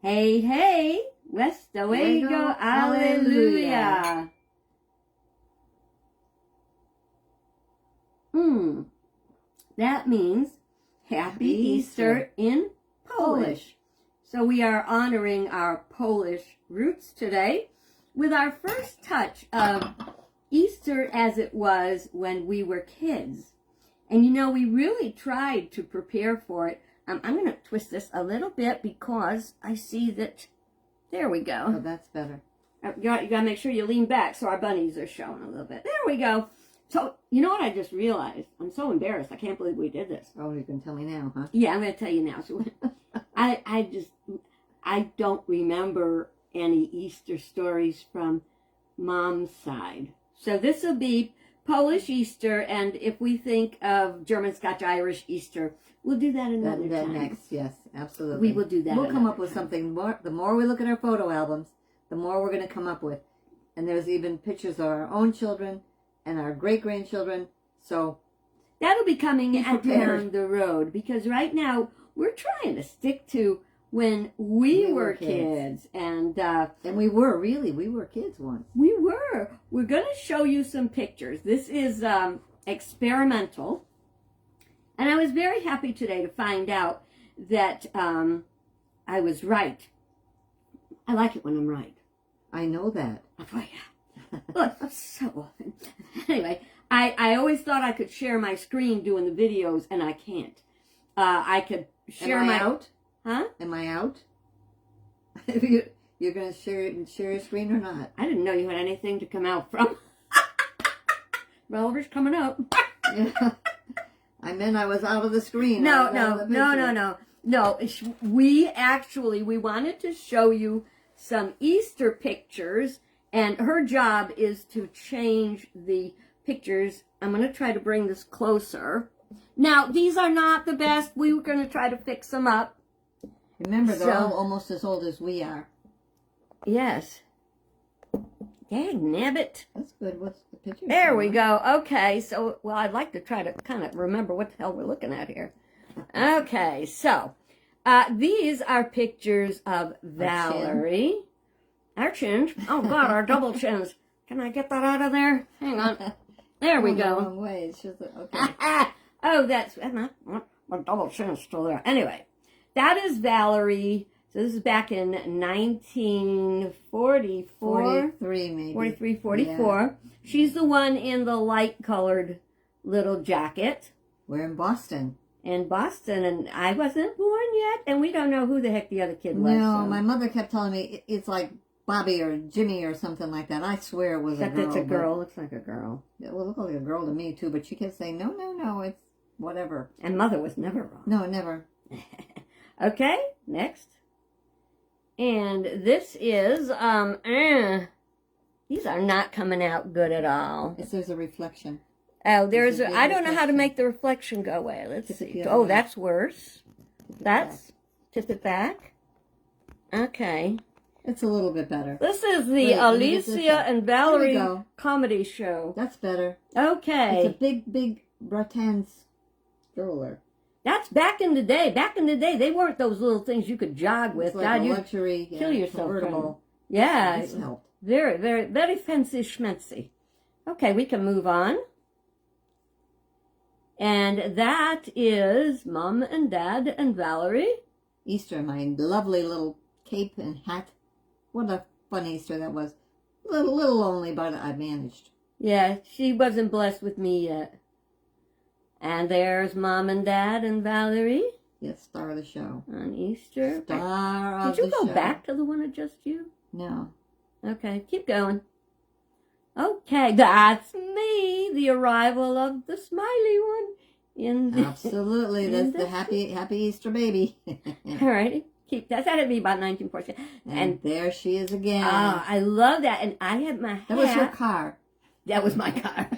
Hey, hey, West Owego, Alleluia. That means Happy Easter in Polish. So we are honoring our Polish roots today with our first touch of Easter as it was when we were kids. And you know, we really tried to prepare for it. I'm going to twist this a little bit because I see that, there we go. Oh, that's better. You got to make sure you lean back so our bunnies are showing a little bit. There we go. So, you know what I just realized? I'm so embarrassed. I can't believe we did this. Oh, you can tell me now, huh? Yeah, I'm going to tell you now. So, I don't remember any Easter stories from Mom's side. So this will be Polish Easter, and if we think of German, Scotch, Irish Easter, we'll do that another time. Next, yes, absolutely. We will do that. We'll come up with something more. The more we look at our photo albums, the more we're going to come up with. And there's even pictures of our own children and our great-grandchildren. So that'll be coming prepared. down the road, because right now we're trying to stick to when we were kids. And we were kids once. We were. We're going to show you some pictures. This is experimental. And I was very happy today to find out that I was right. I like it when I'm right. I know that. Oh, yeah. Look, so often. Anyway, I always thought I could share my screen doing the videos, and I can't. I could share Am I out? Huh? Am I out? You're going to share your screen or not? I didn't know you had anything to come out from. Relevers coming up. Yeah. I meant I was out of the screen. No. We wanted to show you some Easter pictures, and her job is to change the pictures. I'm going to try to bring this closer. Now, these are not the best. We were going to try to fix them up. Remember, they're all almost as old as we are. Yes. Dang nabbit. That's good. What's the picture? There we go. Okay, so, well, I'd like to try to kind of remember what the hell we're looking at here. Okay, so, these are pictures of Valerie. Our chins. Oh, God, our double chins. Can I get that out of there? Hang on. There we go. The wrong way. It's just, okay. Oh, that's, my double chin's still there. Anyway, that is Valerie. So this is back in 1944. 43, maybe. 43, 44. Yeah. She's the one in the light-colored little jacket. We're in Boston. In Boston, and I wasn't born yet, and we don't know who the heck the other kid was. No, so. My mother kept telling me it's like Bobby or Jimmy or something like that. I swear it was a girl. It's a girl. Looks like a girl. It will look like a girl to me, too, but she kept saying, no, it's whatever. And Mother was never wrong. No, never. Okay, next. And this is, these are not coming out good at all. There's a reflection. Oh, I don't know how to make the reflection go away. Let's see. Oh, that's worse. Tip it back. Okay. It's a little bit better. This is the Alicia and Valerie comedy show. That's better. Okay. It's a big rattan stroller. That's back in the day. Back in the day, they weren't those little things you could jog with. It's like a luxury, kill yourself. Convertible. Yeah. It's helped. Very, very, very fancy schmancy. Okay, we can move on. And that is Mom and Dad and Valerie. Easter, my lovely little cape and hat. What a fun Easter that was. Little lonely, but I managed. Yeah, she wasn't blessed with me yet. And there's Mom and Dad and Valerie. Yes, star of the show. On Easter. Star of the show. Did you go back to the one of just you? No. Okay, keep going. Okay, that's me. The arrival of the smiley one. Absolutely, that's the happy Easter baby. All right, keep that. That had to be about 1940. And there she is again. Oh, I love that. And I had my hat. That was your car. That was my car.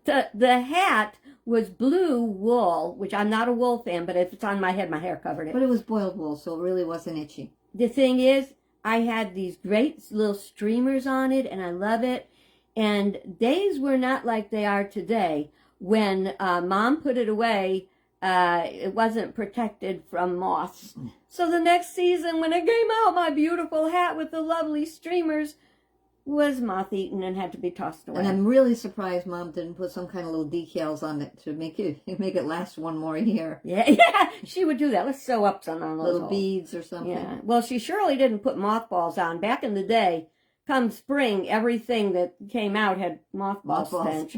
The hat was blue wool, which I'm not a wool fan, but if it's on my head, my hair covered it. But it was boiled wool, so it really wasn't itchy. The thing is, I had these great little streamers on it, and I love it. And days were not like they are today. When Mom put it away, it wasn't protected from moths. So the next season, when it came out, my beautiful hat with the lovely streamers was moth-eaten and had to be tossed away. And I'm really surprised Mom didn't put some kind of little decals on it to make it last one more year. Yeah, she would do that. Let's sew up some on those Little holes. beads or something. Yeah. Well, she surely didn't put mothballs on. Back in the day, come spring, everything that came out had mothball stench.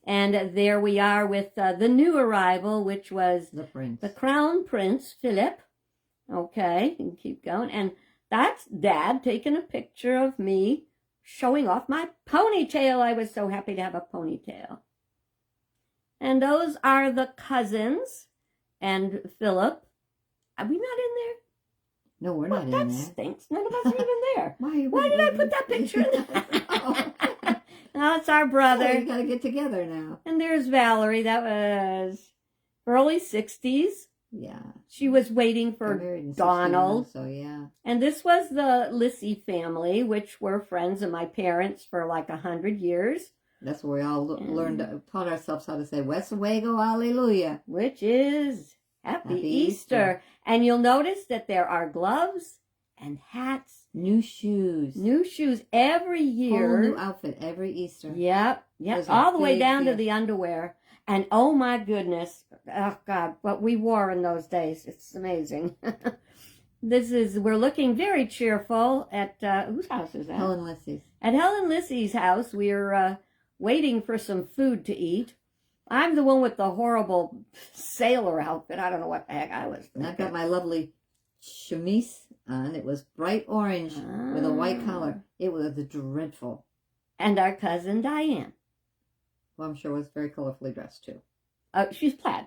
And there we are with the new arrival, which was the Crown Prince Philip. Okay, and keep going. And that's Dad taking a picture of me showing off my ponytail. I was so happy to have a ponytail. And those are the cousins and Philip. Are we not in there? No, we're not in there. That stinks. None of us are even there. Why did I put that picture in there? No, it's our brother. Oh, you got to get together now. And there's Valerie. That was early 60s. Yeah. She was waiting for Donald. So, yeah. And this was the Lissy family, which were friends of my parents for like 100 years. That's where we all taught ourselves how to say, Weswego, hallelujah. Which is Happy Easter. And you'll notice that there are gloves and hats. New shoes. New shoes every year. Whole new outfit every Easter. Yep. All the way down to the underwear. And oh my goodness, oh God, what we wore in those days. It's amazing. We're looking very cheerful at, whose house is that? Helen Lissy's. At Helen Lissy's house, we're waiting for some food to eat. I'm the one with the horrible sailor outfit. I don't know what the heck I was thinking. And I've got my lovely chemise on. It was bright orange with a white collar. It was dreadful. And our cousin Diane. Who I'm sure was very colorfully dressed too. She's plaid.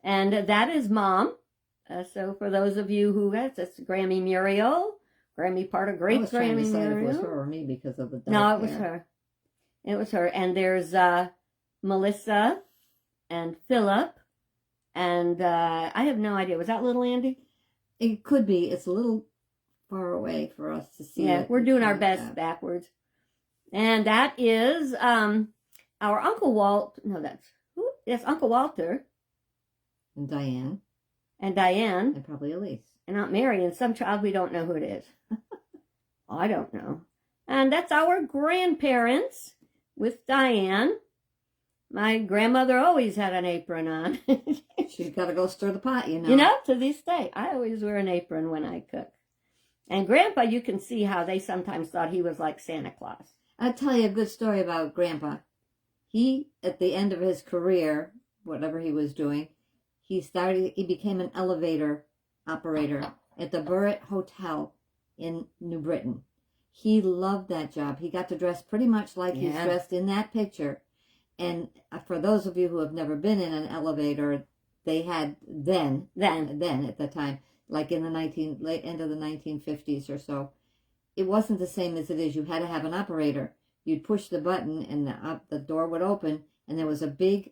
And that is Mom. So for those of you who that's Grammy Muriel. Grammy part of great Grammy Muriel. If it was her or me because of the dark No, it was hair. her. It was her. And there's Melissa and Philip. And I have no idea. Was that little Andy? It could be. It's a little far away for us to see. Yeah, we're doing our best backwards. And that is our Uncle Walt. No, that's who? Yes, Uncle Walter. And Diane. And Diane. And probably Elise. And Aunt Mary and some child we don't know who it is. I don't know. And that's our grandparents with Diane. My grandmother always had an apron on. She's got to go stir the pot, you know. You know, to this day, I always wear an apron when I cook. And Grandpa, you can see how they sometimes thought he was like Santa Claus. I'll tell you a good story about Grandpa. He, at the end of his career, whatever he was doing, he became an elevator operator at the Burritt Hotel in New Britain. He loved that job. He got to dress pretty much like he's dressed in that picture. And for those of you who have never been in an elevator, they had then at the time, like in the end of the 1950s or so, it wasn't the same as it is. You had to have an operator. You'd push the button and the door would open, and there was a big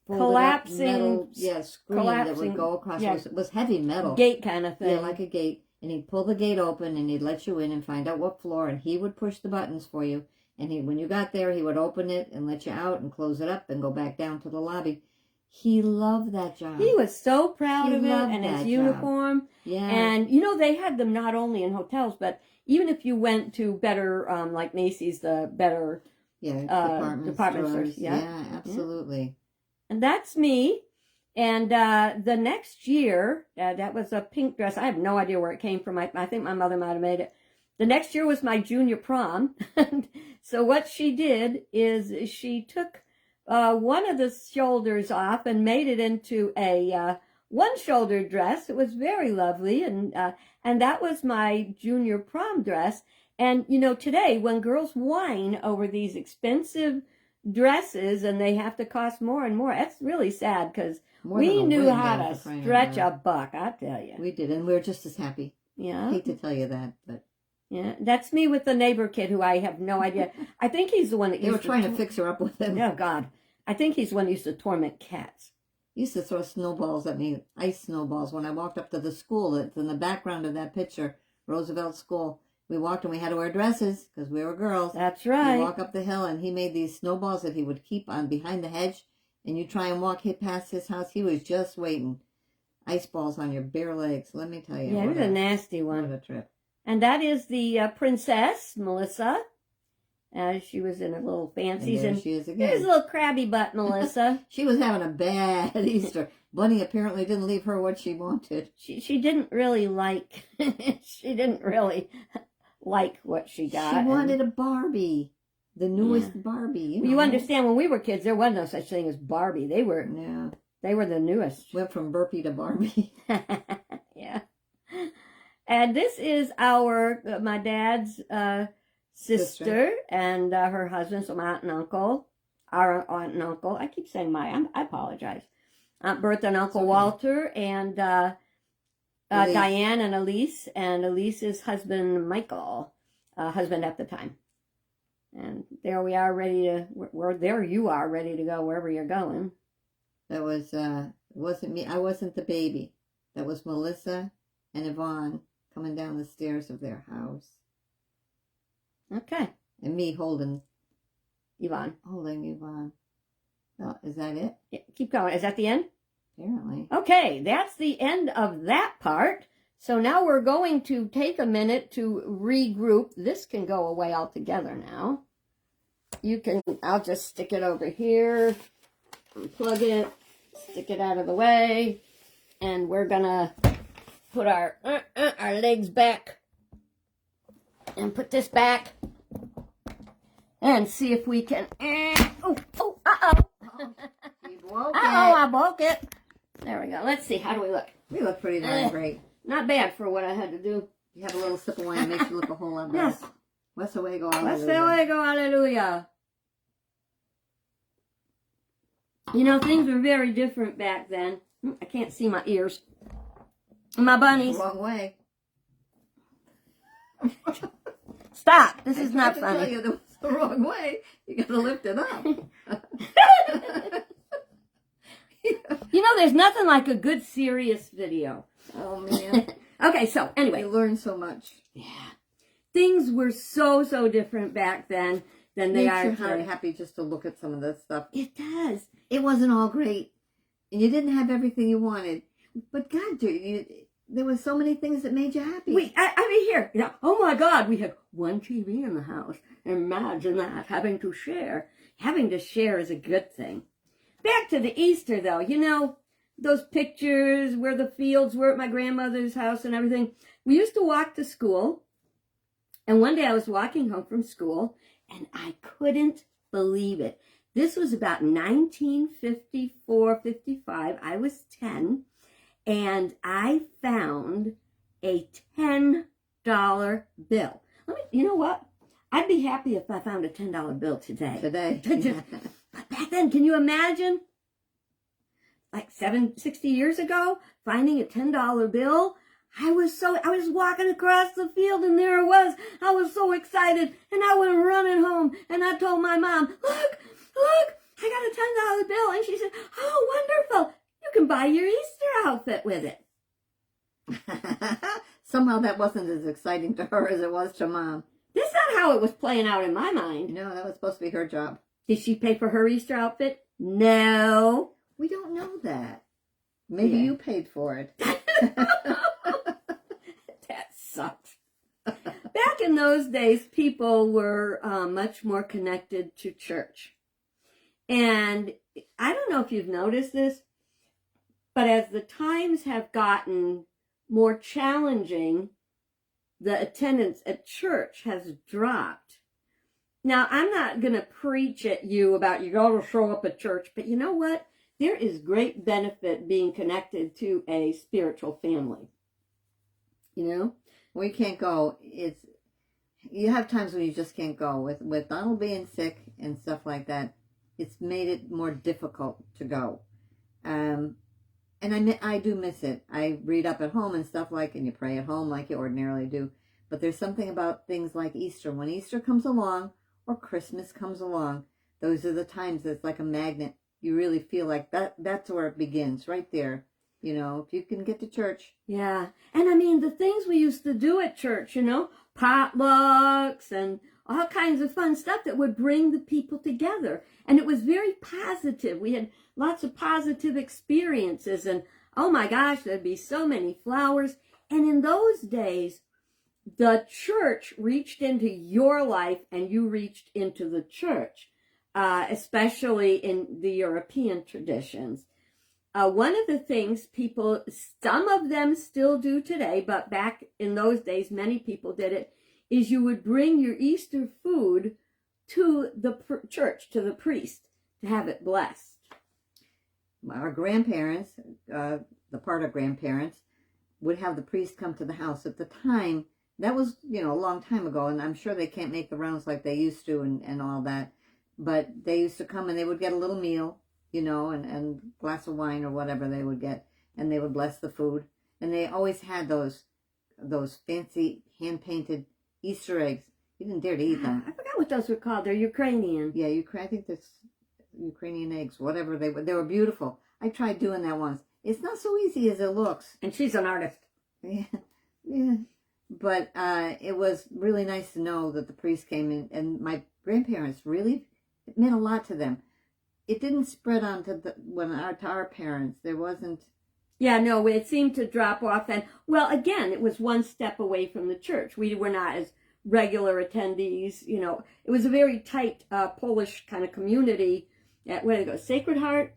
collapsing metal, screen that would go across. Yeah. It was heavy metal. Gate kind of thing. Yeah, like a gate. And he'd pull the gate open and he'd let you in and find out what floor, and he would push the buttons for you. And when you got there, he would open it and let you out and close it up and go back down to the lobby. He loved that job. He was so proud of it and his uniform. Yeah. And, you know, they had them not only in hotels, but even if you went to better, like Macy's, the better department stores. Yeah, absolutely. And that's me. And the next year, that was a pink dress. I have no idea where it came from. I think my mother might have made it. The next year was my junior prom. So what she did is she took one of the shoulders off and made it into a one-shoulder dress. It was very lovely, and that was my junior prom dress. And, you know, today when girls whine over these expensive dresses and they have to cost more and more, that's really sad because we knew how to stretch a buck, I tell you. We did, and we were just as happy. Yeah. I hate to tell you that, but... Yeah, that's me with the neighbor kid who I have no idea. I think he's the one that They were trying to fix her up with him. Oh, God. I think he's the one that used to torment cats. He used to throw snowballs at me, ice snowballs, when I walked up to the school. It's in the background of that picture, Roosevelt School. We walked and we had to wear dresses because we were girls. That's right. We walk up the hill and he made these snowballs that he would keep on behind the hedge, and you try and walk past his house, he was just waiting. Ice balls on your bare legs, let me tell you. Yeah, it was a nasty one. What a trip. And that is the princess, Melissa. She was in her little fancies. And there she is There's again. a little crabby butt, Melissa. She was having a bad Easter. Bunny apparently didn't leave her what she wanted. She didn't really like, she didn't really like what she got. She wanted a Barbie. The newest Barbie. You understand, when we were kids, there was no such thing as Barbie. They were the newest. Went from Burpee to Barbie. Yeah. And this is my dad's sister and her husband, so my aunt and uncle, our aunt and uncle. I keep saying I apologize. Aunt Bertha and Uncle Walter and Diane and Elise Elise's husband, Michael, husband at the time. And there we are there you are ready to go wherever you're going. That was, wasn't me. I wasn't the baby. That was Melissa and Yvonne coming down the stairs of their house. Okay. And me holding Yvonne. Well, is that it? Yeah, keep going. Is that the end? Apparently. Okay, that's the end of that part. So now we're going to take a minute to regroup. This can go away altogether now. I'll just stick it over here, plug it, stick it out of the way, and we're gonna put our legs back and put this back and see if we can, I broke it. There we go. Let's see, how do we look? We look pretty darn great. Not bad for what I had to do. You have a little sip of wine, makes you look a whole lot better. Yes. Westawego, hallelujah. You know, things were very different back then. I can't see my ears. My bunnies. Wrong way. Stop. This is not I funny. tell you, that was the wrong way. You got to lift it up. You know, there's nothing like a good serious video. Oh, man. Okay, so anyway. You learn so much. Yeah. Things were so different back then than they are Makes your heart today. happy just to look at some of this stuff. It does. It wasn't all great. And you didn't have everything you wanted. But God, there were so many things that made you happy. I mean, here. You know, oh my God, we had one TV in the house. Imagine that, having to share. Having to share is a good thing. Back to the Easter, though. You know, those pictures where the fields were at my grandmother's house and everything. We used to walk to school. And one day I was walking home from school, and I couldn't believe it. This was about 1954, 55. I was 10, and I found a $10 bill. You know what? I'd be happy if I found a $10 bill today. But back then, can you imagine? Like 60 years ago, finding a $10 bill? I was walking across the field and there it was. I was so excited and I went running home and I told my mom, look, I got a $10 bill. And she said, oh, wonderful. You can buy your Easter outfit with it. Somehow that wasn't as exciting to her as it was to Mom. That's not how it was playing out in my mind. No, that was supposed to be her job. Did she pay for her Easter outfit? No. We don't know that. Maybe you paid for it. That sucks. Back in those days, people were much more connected to church. And I don't know if you've noticed this, but as the times have gotten more challenging, the attendance at church has dropped. Now, I'm not going to preach at you about you got to show up at church, but you know what? There is great benefit being connected to a spiritual family. You know? We can't go. You have times when you just can't go. With Donald being sick and stuff like that, it's made it more difficult to go. And I do miss it. I read up at home and stuff and you pray at home like you ordinarily do. But there's something about things like Easter. When Easter comes along or Christmas comes along, those are the times that's like a magnet. You really feel like that's where it begins, right there. You know, if you can get to church. Yeah. And I mean, the things we used to do at church, you know, potlucks and all kinds of fun stuff that would bring the people together. And it was very positive. We had lots of positive experiences. And oh my gosh, there'd be so many flowers. And in those days, the church reached into your life and you reached into the church, especially in the European traditions. One of the things people, some of them still do today, but back in those days, many people did it, is you would bring your Easter food to the church, to the priest, to have it blessed. Our grandparents, the part of grandparents, would have the priest come to the house. At the time, that was, a long time ago, and I'm sure they can't make the rounds like they used to and all that, but they used to come and they would get a little meal, and glass of wine or whatever they would get, and they would bless the food. And they always had those fancy hand-painted Easter eggs. You didn't dare to eat them. I forgot what those were called. They're Ukrainian. Yeah, I think that's Ukrainian eggs, whatever they were. They were beautiful. I tried doing that once. It's not so easy as it looks. And she's an artist. Yeah. But it was really nice to know that the priest came in, and my grandparents really, it meant a lot to them. It didn't spread on to our parents. There wasn't. Yeah, no, it seemed to drop off. And, well, again, it was one step away from the church. We were not as regular attendees, It was a very tight Polish kind of community. Where did it go? Sacred Heart?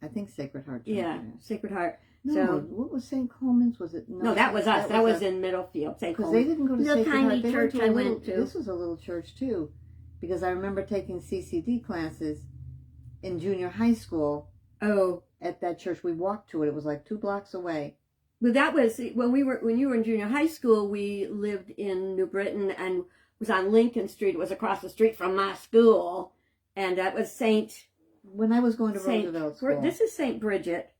I think Sacred Heart. Yeah, Sacred Heart. No, So, what was St. Coleman's? Was it? no, that was us. That was in Middlefield, St. Because Coleman's. they didn't go to The Sacred tiny Heart. They church I went to. This was a little church too, because I remember taking CCD classes in junior high school. Oh, at that church, we walked to it. It was like 2 blocks away. but that was when you were in junior high school. We lived in New Britain and was on Lincoln Street. It was across the street from my school, and that was When I was going to Roosevelt School. This is St. Bridget,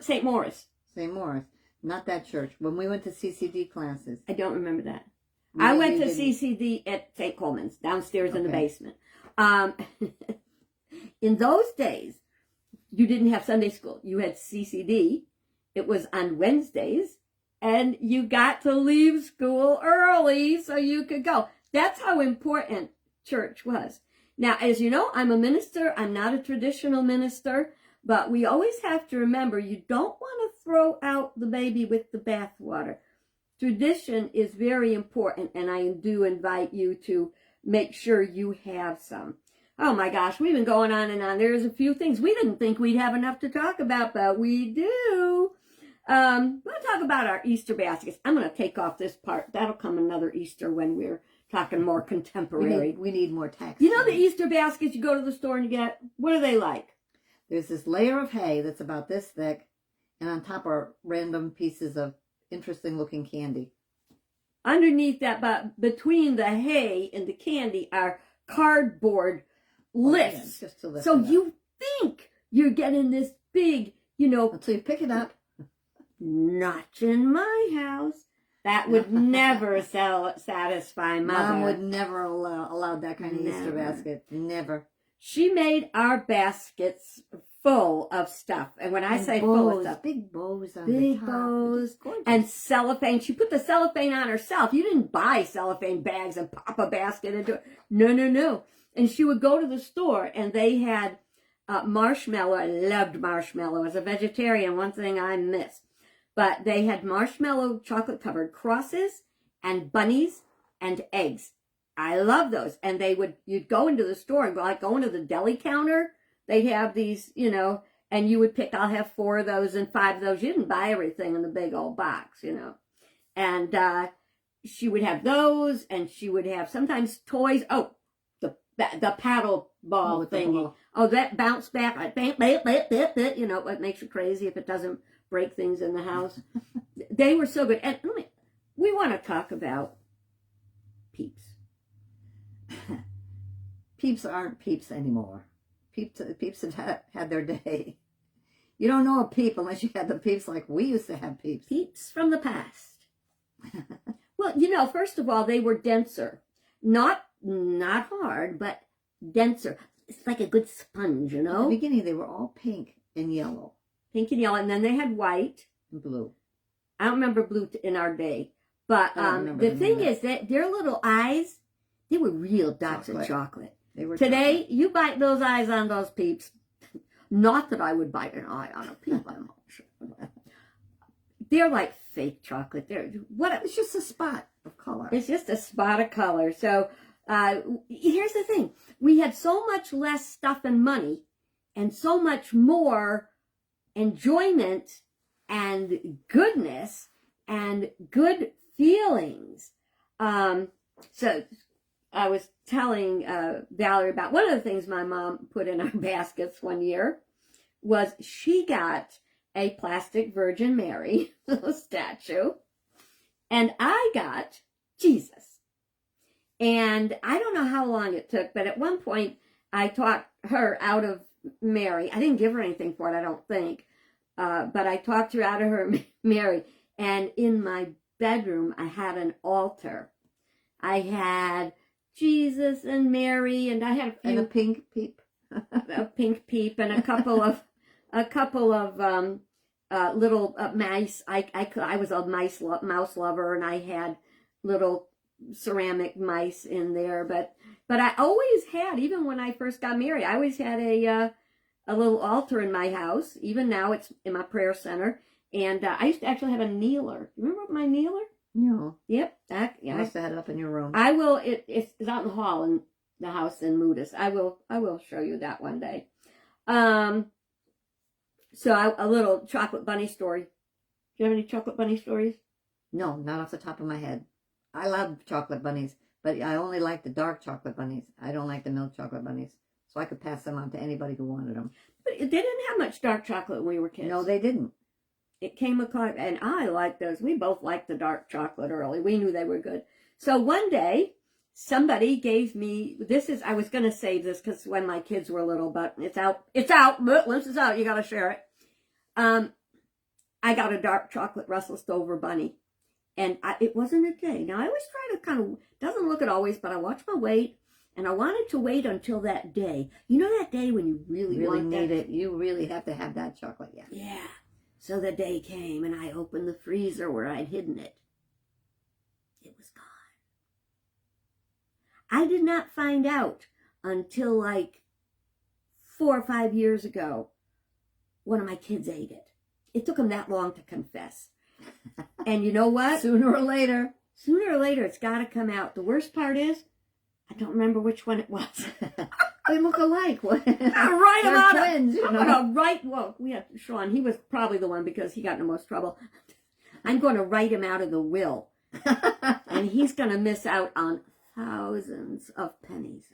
St. Morris. St. Morris, not that church. When we went to CCD classes. I don't remember that. No, I went you to didn't. CCD at St. Coleman's, downstairs in the Okay. basement. In those days, you didn't have Sunday school. You had CCD. It was on Wednesdays, and you got to leave school early so you could go. That's how important church was. Now, as you know, I'm a minister. I'm not a traditional minister, but we always have to remember you don't want to throw out the baby with the bathwater. Tradition is very important, and I do invite you to make sure you have some. Oh my gosh, we've been going on and on. There's a few things we didn't think we'd have enough to talk about, but we do. We'll talk about our Easter baskets. I'm going to take off this part. That'll come another Easter when we're talking more contemporary. We need more text. You know the Easter baskets you go to the store and you get? What are they like? There's this layer of hay that's about this thick, and on top are random pieces of interesting looking candy. Underneath that, but between the hay and the candy are cardboard lifts. Yeah, just to lift So it up. you think you're getting this big, Until you pick it up. not in my house. That would never satisfy Mother. Mom would never allow that kind of Easter Never. basket. Never. She made our baskets full of stuff. And when I say full of stuff, big bows on big the top. bows Gorgeous. and cellophane. She put the cellophane on herself. You didn't buy cellophane bags and pop a basket into it. No. And she would go to the store and they had marshmallow. I loved marshmallow. As a vegetarian, one thing I miss. But they had marshmallow chocolate covered crosses and bunnies and eggs. I love those. And you'd go into the store and go into the deli counter. They'd have these, and you would pick, I'll have 4 of those and 5 of those. You didn't buy everything in the big old box, And she would have those, and she would have sometimes toys. Oh, the paddle ball with the thingy. ball. Oh, that bounce back, like, bam, bam, bam, bam, bam, it makes you crazy if it doesn't break things in the house. They were so good. And we want to talk about Peeps. Peeps aren't Peeps anymore. Peeps have had their day. You don't know a Peep unless you had the Peeps like we used to have Peeps. Peeps from the past. Well, first of all, they were denser. Not hard, but denser. It's like a good sponge, At the beginning, they were all pink and yellow. Pink and yellow, and then they had white. And blue. I don't remember blue in our day. But I don't remember the them thing either. is that their little eyes, they were real dots of Chocolate. chocolate. They were Today, you bite those eyes on those Peeps. Not that I would bite an eye on a pea lemon. They're like fake chocolate. It's just a spot of color. It's just a spot of color. So here's the thing. We had so much less stuff and money and so much more enjoyment and goodness and good feelings. So I was telling Valerie about one of the things my mom put in our baskets one year was she got a plastic Virgin Mary statue, and I got Jesus. And I don't know how long it took, but at one point I talked her out of Mary. I didn't give her anything for it, I don't think, but I talked her out of her Mary. And in my bedroom, I had an altar. I had Jesus and Mary, and I had And a pink peep. a pink peep, and a couple of little mice. I was a mouse lover, and I had little ceramic mice in there. But I always had, even when I first got married, I always had a little altar in my house. Even now, it's in my prayer center. And I used to actually have a kneeler. Remember my kneeler? No. Yep. You must have had it up in your room. I will. It's out in the hall in the house in Moodus. I will show you that one day. So a little chocolate bunny story. Do you have any chocolate bunny stories? No, not off the top of my head. I love chocolate bunnies, but I only like the dark chocolate bunnies. I don't like the milk chocolate bunnies. So I could pass them on to anybody who wanted them. But they didn't have much dark chocolate when we were kids. No, they didn't. It came across, and I liked those. We both liked the dark chocolate early. We knew they were good. So one day, somebody gave me, I was going to save this because when my kids were little, but it's out, but once it's out, you got to share it. I got a dark chocolate Russell Stover bunny, and it wasn't a day. Now, I always try to kind of, doesn't look it always, but I watch my weight, and I wanted to wait until that day. You know that day when you really need it? You really have to have that chocolate, yeah. Yeah. So the day came, and I opened the freezer where I'd hidden it. It was gone. I did not find out until like 4 or 5 years ago. One of my kids ate it. It took them that long to confess. And you know what? Sooner or later, it's got to come out. The worst part is, I don't remember which one it was. they look alike. They're twins, you know. I'm gonna write. Well, we have Sean. He was probably the one because he got in the most trouble. I'm going to write him out of the will, and he's going to miss out on thousands of pennies.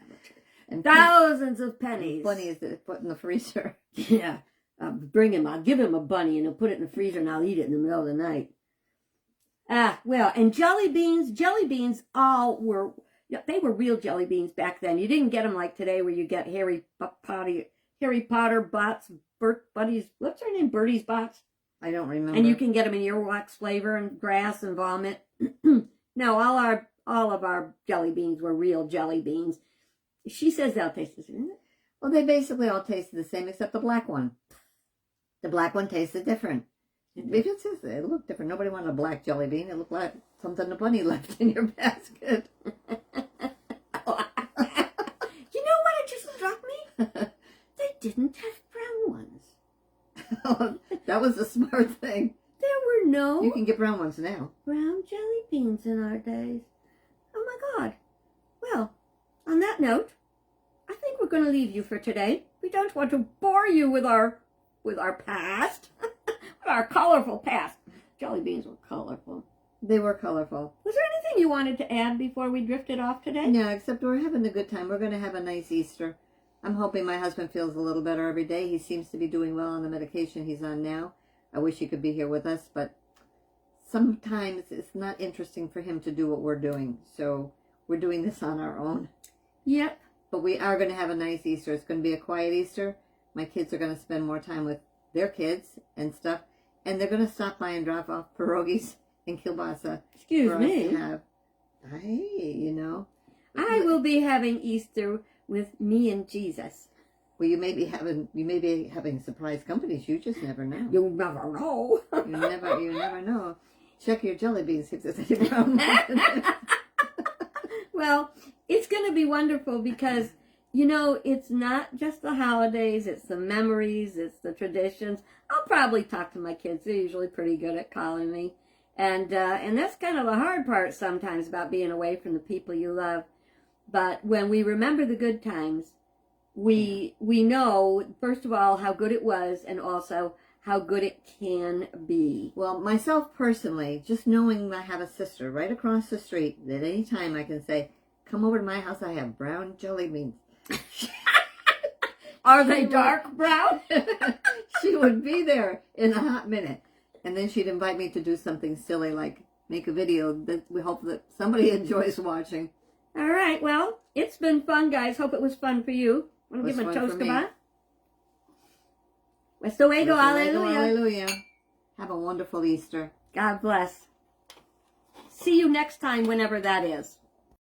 And thousands of pennies. Bunnies that put in the freezer. Yeah, I'll give him a bunny, and he'll put it in the freezer, and I'll eat it in the middle of the night. Well, and jelly beans all were. Yeah, they were real jelly beans back then. You didn't get them like today where you get Harry Potter bots, Buddy's, what's her name? Bertie's bots? I don't remember. And you can get them in earwax flavor and grass and vomit. No, all of our jelly beans were real jelly beans. She says they'll taste the same. Well, they basically all tasted the same except the black one. The black one tasted different. It looked different. Nobody wanted a black jelly bean. It looked like something the bunny left in your basket. You know what? It just struck me. They didn't have brown ones. That was a smart thing. There were no. You can get brown ones now. Brown jelly beans in our days. Oh my God. Well, on that note, I think we're going to leave you for today. We don't want to bore you with our past. Our colorful past. Jelly beans were colorful. They were colorful. Was there anything you wanted to add before we drifted off today? No, except we're having a good time. We're going to have a nice Easter. I'm hoping my husband feels a little better every day. He seems to be doing well on the medication he's on now. I wish he could be here with us, but sometimes it's not interesting for him to do what we're doing. So we're doing this on our own. Yep. But we are going to have a nice Easter. It's going to be a quiet Easter. My kids are going to spend more time with their kids and stuff. And they're going to stop by and drop off pierogies and kielbasa. Excuse me. I will be having Easter with me and Jesus. Well, you may be having surprise companies. You just never know. You'll never know. You never know. Check your jelly beans, see if there's any brown ones. Well, it's going to be wonderful because you know, it's not just the holidays, it's the memories, it's the traditions. I'll probably talk to my kids. They're usually pretty good at calling me. And that's kind of the hard part sometimes about being away from the people you love. But when we remember the good times, we know, first of all, how good it was, and also how good it can be. Well, myself personally, just knowing I have a sister right across the street, that any time I can say, come over to my house, I have brown jelly beans. Are they dark brown? She would be there in a hot minute. And then she'd invite me to do something silly like make a video that we hope that somebody enjoys watching. All right, well, it's been fun, guys. Hope it was fun for you. Want to give him a toast goodbye? Hasta luego, hallelujah. Hallelujah. Have a wonderful Easter. God bless. See you next time, whenever that is.